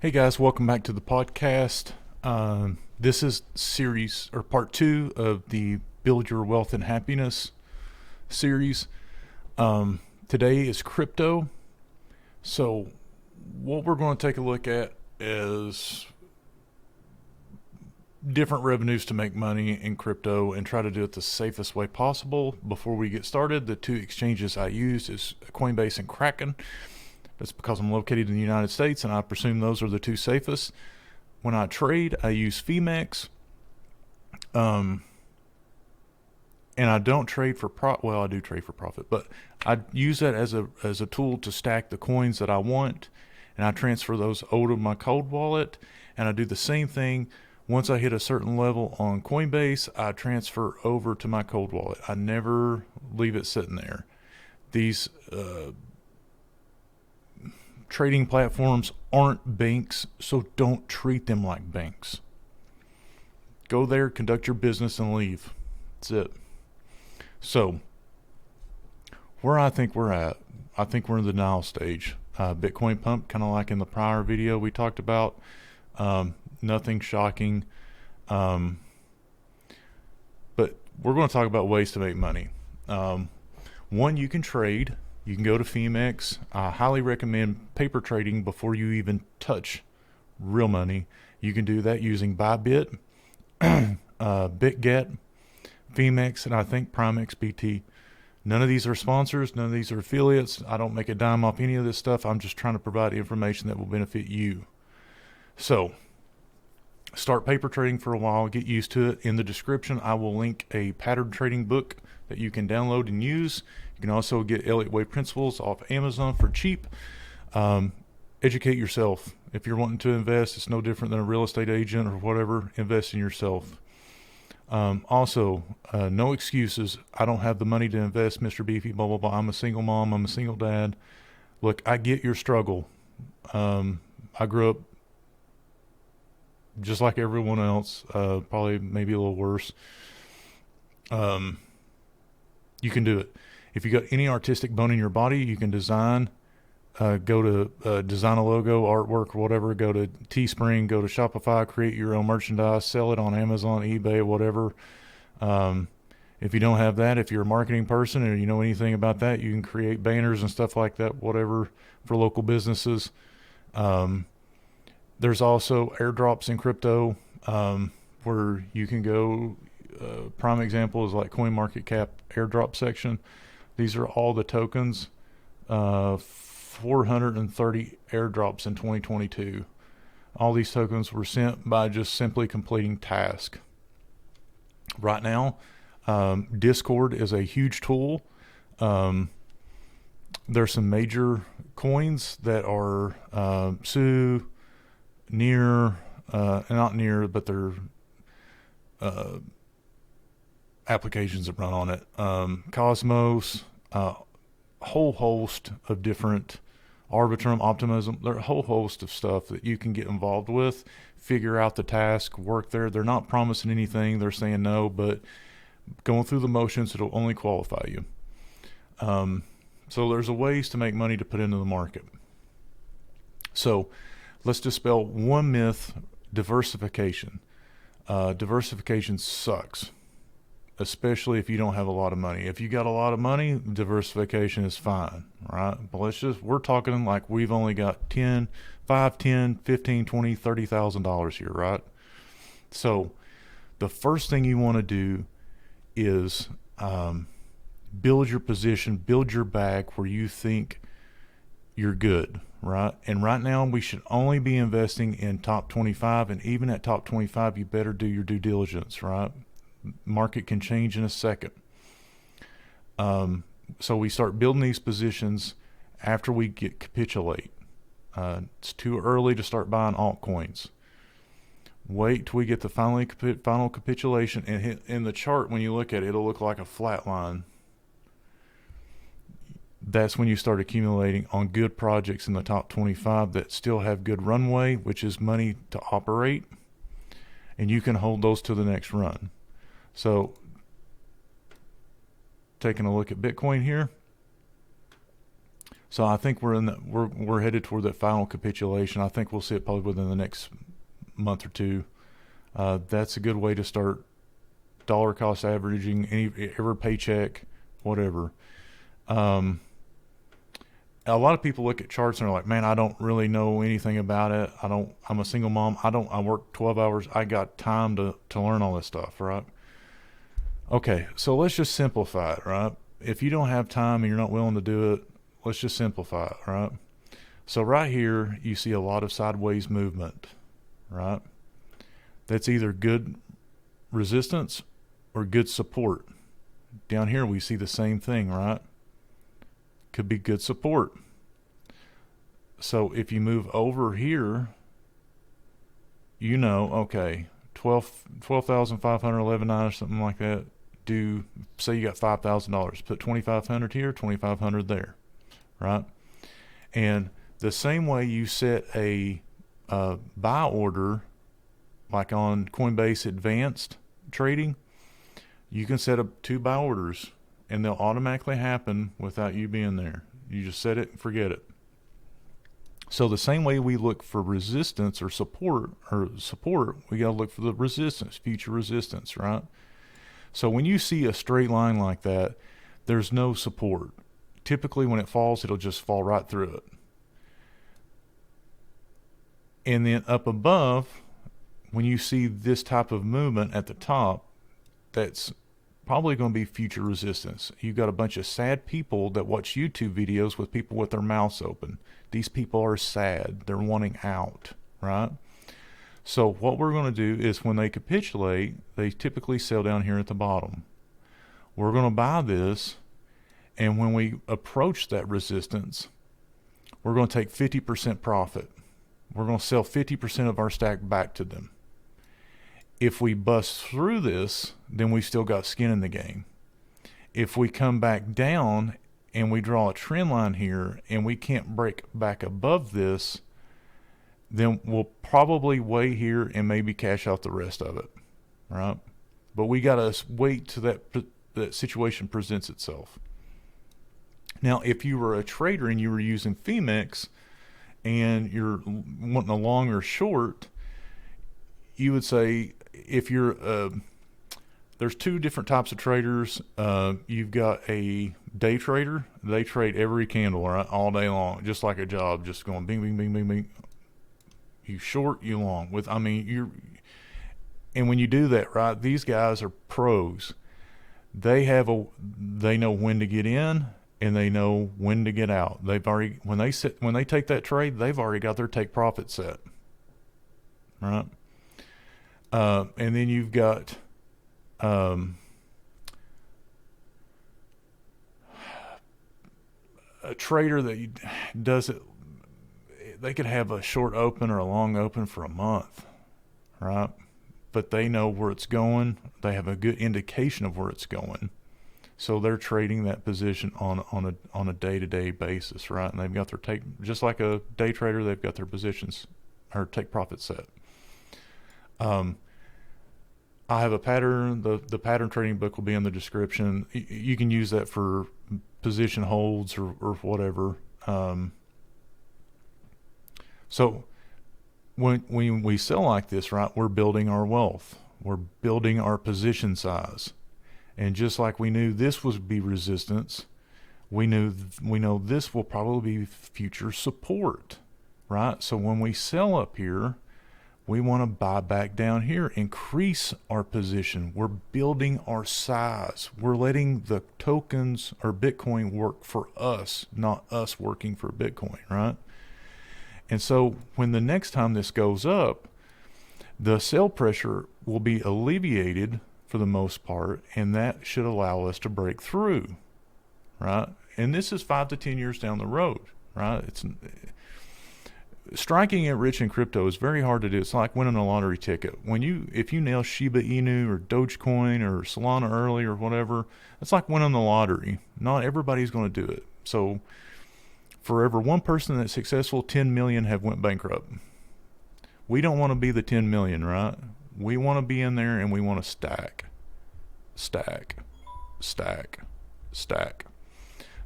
Hey guys, welcome back to the podcast. This is series or part two of the Build Your Wealth and Happiness series. Today is crypto. So, what we're going to take a look at is different revenues to make money in crypto and try to do it the safest way possible. Before we get started, the two exchanges I use is Coinbase and Kraken. That's because I'm located in the United States and I presume those are the two safest. When I trade, I use Phemex. And I don't trade for well, I do trade for profit, but I use that as a tool to stack the coins that I want, and I transfer those over to my cold wallet, and I do the same thing. Once I hit a certain level on Coinbase, I transfer over to my cold wallet. I never leave it sitting there. These trading platforms aren't banks, so don't treat them like banks. Go there, conduct your business, and leave. That's it. So, where I think we're at, I think we're in the denial stage. Bitcoin pump, kind of like in the prior video we talked about. Nothing shocking. But we're going to talk about ways to make money. One, you can trade. You can go to Phemex. I highly recommend paper trading before you even touch real money. You can do that using Bybit, BitGet, Phemex, and I think PrimeXBT. None of these are sponsors. None of these are affiliates. I don't make a dime off any of this stuff. I'm just trying to provide information that will benefit you. So, start paper trading for a while. Get used to it. In the description, I will link a pattern trading book that you can download and use. You can also get Elliott Wave Principles off Amazon for cheap. Educate yourself. If you're wanting to invest, it's no different than a real estate agent or whatever. Invest in yourself. Also, no excuses. I don't have the money to invest, Mr. Beefy, blah, blah, blah. I'm a single mom. I'm a single dad. Look, I get your struggle. I grew up just like everyone else, probably maybe a little worse. You can do it. If you got any artistic bone in your body, you can design. Go to design a logo, artwork, or whatever. Go to Teespring, go to Shopify, create your own merchandise, sell it on Amazon, eBay, whatever. If you don't have that, if you're a marketing person or you know anything about that, you can create banners and stuff like that, whatever, for local businesses. There's also airdrops in crypto where you can go. Prime example is like CoinMarketCap airdrop section. These are all the tokens. 430 airdrops in 2022. All these tokens were sent by just simply completing tasks. Right now, Discord is a huge tool. There's some major coins that are Su, Near, not Near, but they're applications that run on it. Cosmos, whole host of different Arbitrum, Optimism. There are a whole host of stuff that you can get involved with, figure out the task, work there. They're not promising anything. They're saying no, but going through the motions, it'll only qualify you. So there's a ways to make money to put into the market. So let's dispel one myth: diversification. Diversification sucks, especially if you don't have a lot of money. If you got a lot of money, diversification is fine, right? But we're talking like we've only got 10, 5, 10, 15, 20, $30,000 here, right? So the first thing you want to do is build your position, build your bag where you think you're good, right? And right now we should only be investing in top 25, and even at top 25, you better do your due diligence, right? Market can change in a second. So we start building these positions after we capitulate. It's too early to start buying altcoins. Wait till we get the final capitulation, and in the chart, when you look at it, it'll look like a flat line. That's when you start accumulating on good projects in the top 25 that still have good runway, which is money to operate, and you can hold those to the next run. So, taking a look at Bitcoin here, So I think we're headed toward that final capitulation. I think we'll see it probably within the next month or two. That's a good way to start dollar cost averaging every paycheck, whatever. Um, a lot of people look at charts and are like, man, I don't really know anything about it. I'm a single mom. I work 12 hours. I got time to learn all this stuff, right? Okay, so let's just simplify it, right? If you don't have time and you're not willing to do it, let's just simplify it, right? So right here, you see a lot of sideways movement, right? That's either good resistance or good support. Down here, we see the same thing, right? Could be good support. So if you move over here, you know, okay, 12,511 or something like that. Say you got $5,000, put 2,500 here, 2,500 there, right? And the same way you set a buy order, like on Coinbase Advanced Trading, you can set up 2 buy orders and they'll automatically happen without you being there. You just set it and forget it. So the same way we look for resistance or support, we got to look for the resistance, future resistance, right? So when you see a straight line like that, there's no support. Typically when it falls, it'll just fall right through it. And then up above, when you see this type of movement at the top, that's probably going to be future resistance. You've got a bunch of sad people that watch YouTube videos with people with their mouths open. These people are sad. They're wanting out, right? So what we're going to do is when they capitulate, they typically sell down here at the bottom. We're going to buy this, and when we approach that resistance, we're going to take 50% profit. We're going to sell 50% of our stack back to them. If we bust through this, then we still got skin in the game. If we come back down and we draw a trend line here and we can't break back above this, then we'll probably wait here and maybe cash out the rest of it, right? But we got to wait till that situation presents itself. Now, if you were a trader and you were using Phoenix and you're wanting a long or short, you would say, if you're there's 2 different types of traders. You've got a day trader. They trade every candle, right, all day long, just like a job, just going bing, bing, bing, bing, bing. You short, you long. And when you do that, right, these guys are pros. They know when to get in and they know when to get out. When they take that trade, they've already got their take profit set, right? And then you've got a trader that does it. They could have a short open or a long open for a month, right? But they know where it's going. They have a good indication of where it's going. So they're trading that position on a day-to-day basis, right? And they've got their take, just like a day trader, they've got their positions or take profit set. I have a pattern. The pattern trading book will be in the description. You can use that for position holds or whatever. So when we sell like this, right, we're building our wealth. We're building our position size. And just like we knew this would be resistance, we know this will probably be future support, right? So when we sell up here, we want to buy back down here, increase our position. We're building our size. We're letting the tokens or Bitcoin work for us, not us working for Bitcoin, right? And so when the next time this goes up, the sell pressure will be alleviated for the most part, and that should allow us to break through, right? And this is 5 to 10 years down the road, right? Striking it rich in crypto is very hard to do. It's like winning a lottery ticket. If you nail Shiba Inu or Dogecoin or Solana early or whatever, it's like winning the lottery. Not everybody's going to do it. So for every one person that's successful, 10 million have went bankrupt. We don't want to be the 10 million, right? We want to be in there and we want to stack.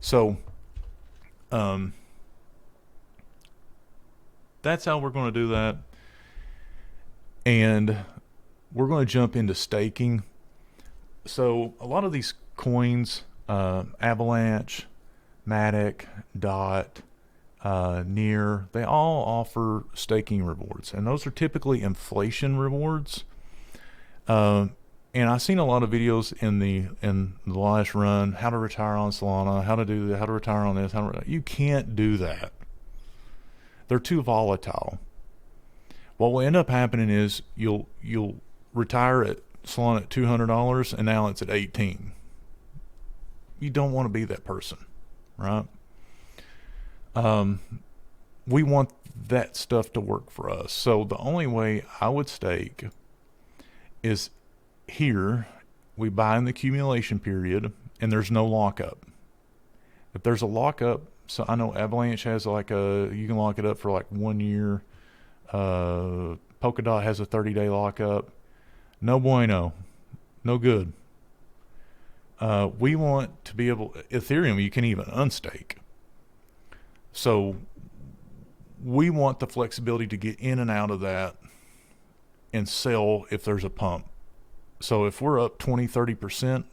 So Um, that's how we're going to do that. And we're going to jump into staking. So a lot of these coins, Avalanche, Matic, Dot, Near, they all offer staking rewards, and those are typically inflation rewards. And I've seen a lot of videos in the last run, how to retire on Solana, how to do that, how to retire on this. You can't do that. They're too volatile. What will end up happening is you'll retire at Solana at $200, and now it's at 18. You don't want to be that person, right? We want that stuff to work for us. So the only way I would stake is here. We buy in the accumulation period, and there's no lockup. If there's a lockup, so I know Avalanche has you can lock it up for like 1 year. Polkadot has a 30-day lockup. No bueno, no good. We want to be able, Ethereum you can even unstake. So we want the flexibility to get in and out of that and sell if there's a pump. So if we're up 20, 30%,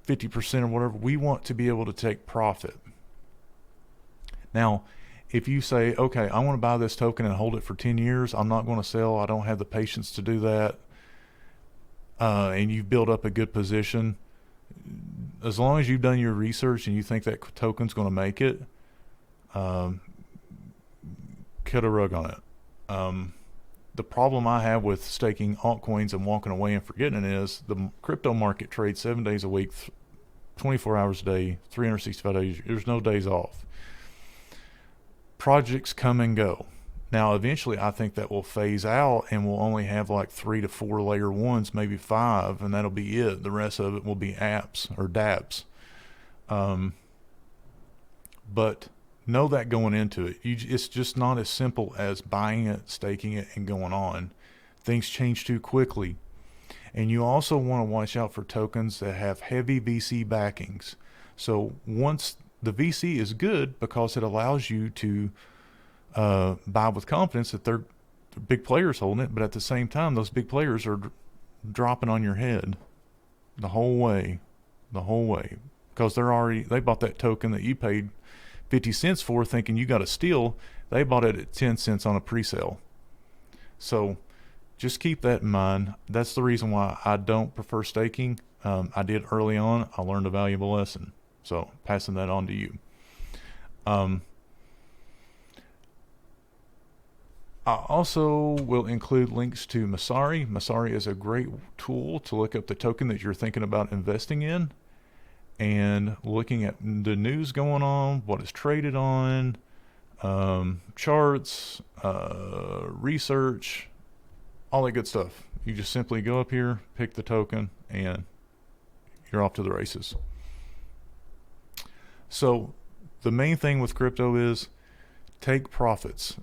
50% or whatever, we want to be able to take profit. Now, if you say, okay, I want to buy this token and hold it for 10 years, I'm not going to sell, I don't have the patience to do that, and you've built up a good position, as long as you've done your research and you think that token's going to make it, cut a rug on it. The problem I have with staking altcoins and walking away and forgetting it is the crypto market trades 7 days a week, 24 hours a day, 365 days. There's no days off. Projects come and go. Now, eventually, I think that will phase out and we'll only have like 3 to 4 layer ones, maybe 5, and that'll be it. The rest of it will be apps or dApps. But know that going into it. It's just not as simple as buying it, staking it, and going on. Things change too quickly. And you also want to watch out for tokens that have heavy VC backings. So once the VC is good because it allows you to buy with confidence that they're big players holding it, but at the same time, those big players are dropping on your head the whole way, because they bought that token that you paid 50 cents for thinking you got a steal. They bought it at 10 cents on a pre-sale. So just keep that in mind. That's the reason why I don't prefer staking. I did early on. I learned a valuable lesson. So passing that on to you. I also will include links to Messari. Messari is a great tool to look up the token that you're thinking about investing in and looking at the news going on, what is traded on, charts, research, all that good stuff. You just simply go up here, pick the token, and you're off to the races. So the main thing with crypto is take profits.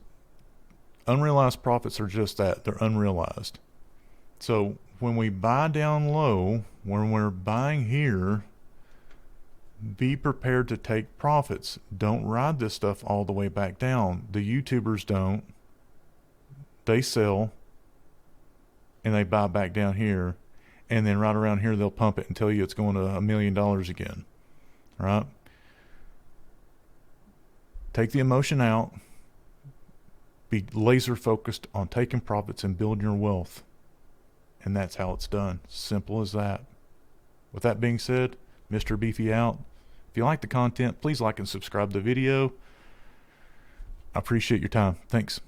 Unrealized profits are just that. They're unrealized. So when we buy down low, when we're buying here, be prepared to take profits. Don't ride this stuff all the way back down. The YouTubers don't. They sell and they buy back down here, and then right around here they'll pump it and tell you it's going to $1 million again. Right? Take the emotion out. Be laser focused on taking profits and building your wealth. And that's how it's done. Simple as that. With that being said, Mr. Beefy out. If you like the content, please like and subscribe to the video. I appreciate your time. Thanks.